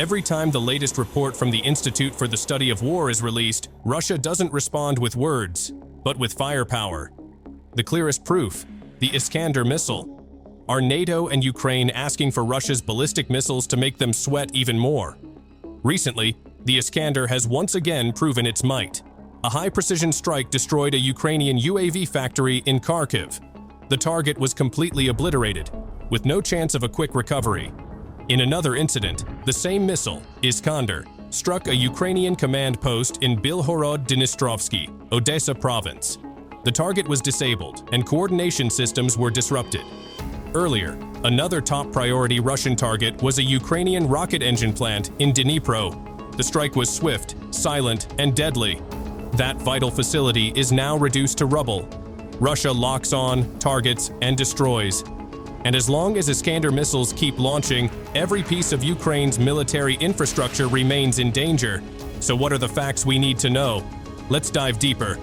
Every time the latest report from the Institute for the Study of War is released, Russia doesn't respond with words, but with firepower. The clearest proof, the Iskander missile. Are NATO and Ukraine asking for Russia's ballistic missiles to make them sweat even more? Recently, the Iskander has once again proven its might. A high-precision strike destroyed a Ukrainian UAV factory in Kharkiv. The target was completely obliterated, with no chance of a quick recovery. In another incident, the same missile, Iskander, struck a Ukrainian command post in Bilhorod-Dnistrovsky, Odesa province. The target was disabled, and coordination systems were disrupted. Earlier, another top-priority Russian target was a Ukrainian rocket engine plant in Dnipro. The strike was swift, silent, and deadly. That vital facility is now reduced to rubble. Russia locks on, targets, and destroys. And as long as Iskander missiles keep launching, every piece of Ukraine's military infrastructure remains in danger. So what are the facts we need to know? Let's dive deeper.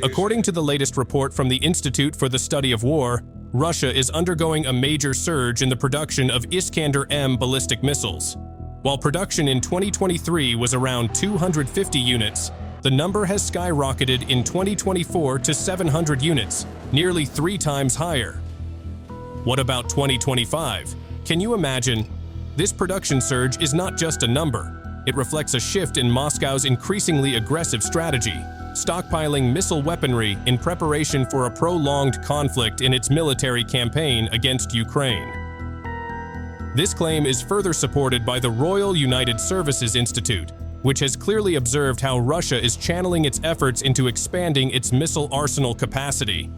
According to the latest report from the Institute for the Study of War, Russia is undergoing a major surge in the production of Iskander-M ballistic missiles. While production in 2023 was around 250 units, the number has skyrocketed in 2024 to 700 units, nearly 3 times higher. What about 2025? Can you imagine? This production surge is not just a number. It reflects a shift in Moscow's increasingly aggressive strategy, stockpiling missile weaponry in preparation for a prolonged conflict in its military campaign against Ukraine. This claim is further supported by the Royal United Services Institute, which has clearly observed how Russia is channeling its efforts into expanding its missile arsenal capacity.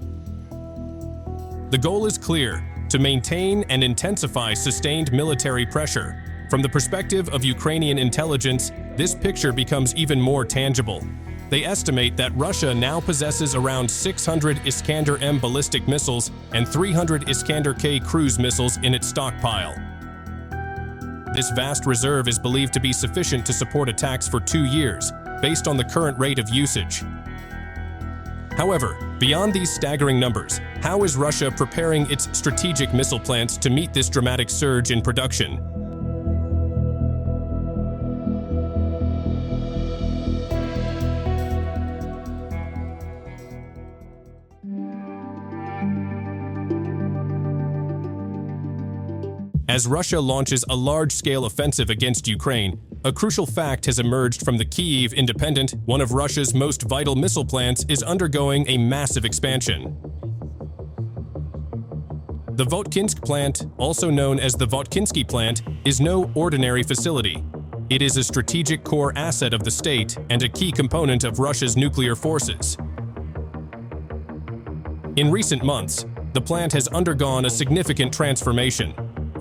The goal is clear: to maintain and intensify sustained military pressure. From the perspective of Ukrainian intelligence, this picture becomes even more tangible. They estimate that Russia now possesses around 600 Iskander-M ballistic missiles and 300 Iskander-K cruise missiles in its stockpile. This vast reserve is believed to be sufficient to support attacks for 2 years, based on the current rate of usage. However, beyond these staggering numbers, how is Russia preparing its strategic missile plants to meet this dramatic surge in production? As Russia launches a large-scale offensive against Ukraine, a crucial fact has emerged from the Kyiv Independent. One of Russia's most vital missile plants is undergoing a massive expansion. The Votkinsk Plant, also known as the Votkinsk Plant, is no ordinary facility. It is a strategic core asset of the state and a key component of Russia's nuclear forces. In recent months, the plant has undergone a significant transformation.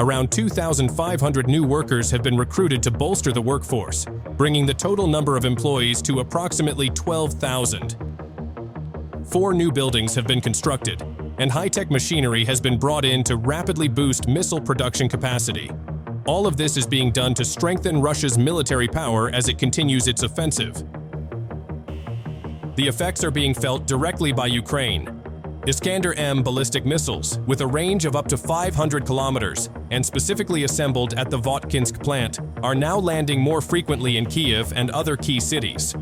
Around 2,500 new workers have been recruited to bolster the workforce, bringing the total number of employees to approximately 12,000. 4 new buildings have been constructed, and high-tech machinery has been brought in to rapidly boost missile production capacity. All of this is being done to strengthen Russia's military power as it continues its offensive. The effects are being felt directly by Ukraine. Iskander-M ballistic missiles, with a range of up to 500 kilometers and specifically assembled at the Votkinsk plant, are now landing more frequently in Kyiv and other key cities.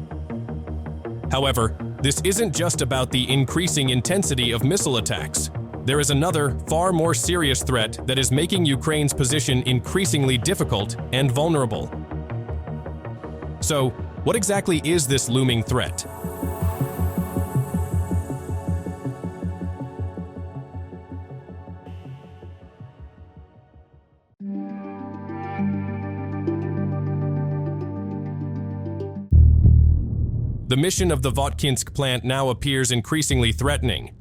However, this isn't just about the increasing intensity of missile attacks. There is another, far more serious threat that is making Ukraine's position increasingly difficult and vulnerable. So, what exactly is this looming threat? The mission of the Votkinsk plant now appears increasingly threatening.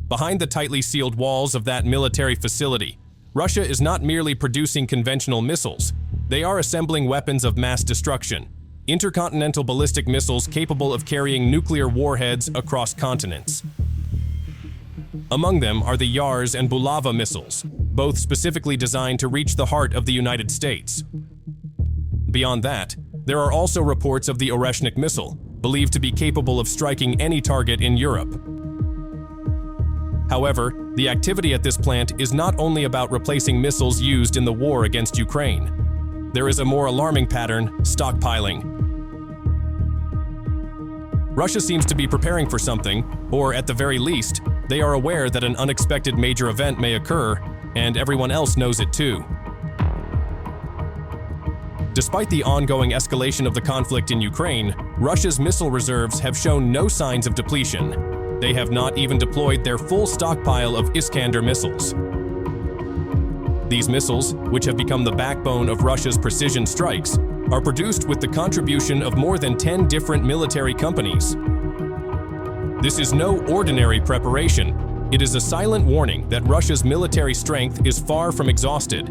Behind the tightly sealed walls of that military facility, Russia is not merely producing conventional missiles. They are assembling weapons of mass destruction, intercontinental ballistic missiles capable of carrying nuclear warheads across continents. Among them are the Yars and Bulava missiles, both specifically designed to reach the heart of the United States. Beyond that, there are also reports of the Oreshnik missile, believed to be capable of striking any target in Europe. However, the activity at this plant is not only about replacing missiles used in the war against Ukraine. There is a more alarming pattern: stockpiling. Russia seems to be preparing for something, or at the very least, they are aware that an unexpected major event may occur, and everyone else knows it too. Despite the ongoing escalation of the conflict in Ukraine, Russia's missile reserves have shown no signs of depletion. They have not even deployed their full stockpile of Iskander missiles. These missiles, which have become the backbone of Russia's precision strikes, are produced with the contribution of more than 10 different military companies. This is no ordinary preparation. It is a silent warning that Russia's military strength is far from exhausted.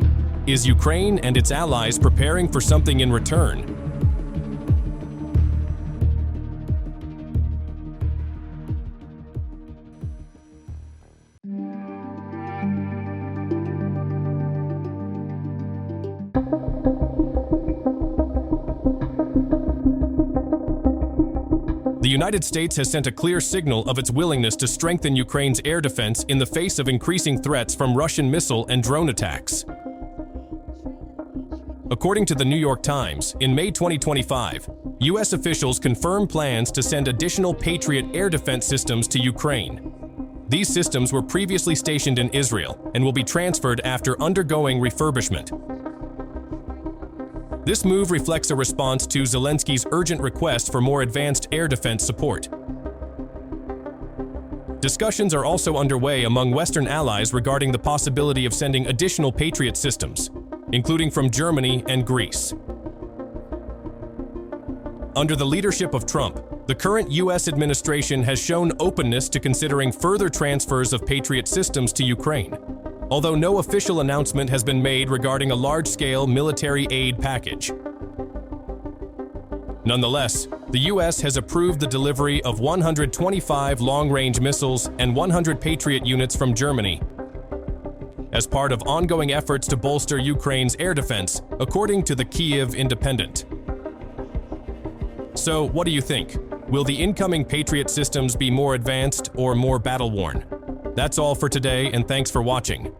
Is Ukraine and its allies preparing for something in return? The United States has sent a clear signal of its willingness to strengthen Ukraine's air defense in the face of increasing threats from Russian missile and drone attacks. According to the New York Times, in May 2025, U.S. officials confirmed plans to send additional Patriot air defense systems to Ukraine. These systems were previously stationed in Israel and will be transferred after undergoing refurbishment. This move reflects a response to Zelensky's urgent request for more advanced air defense support. Discussions are also underway among Western allies regarding the possibility of sending additional Patriot systems, including from Germany and Greece. Under the leadership of Trump, the current U.S. administration has shown openness to considering further transfers of Patriot systems to Ukraine, although no official announcement has been made regarding a large-scale military aid package. Nonetheless, the U.S. has approved the delivery of 125 long-range missiles and 100 Patriot units from Germany as part of ongoing efforts to bolster Ukraine's air defense, according to the Kyiv Independent. So, what do you think? Will the incoming Patriot systems be more advanced or more battle-worn? That's all for today, and thanks for watching.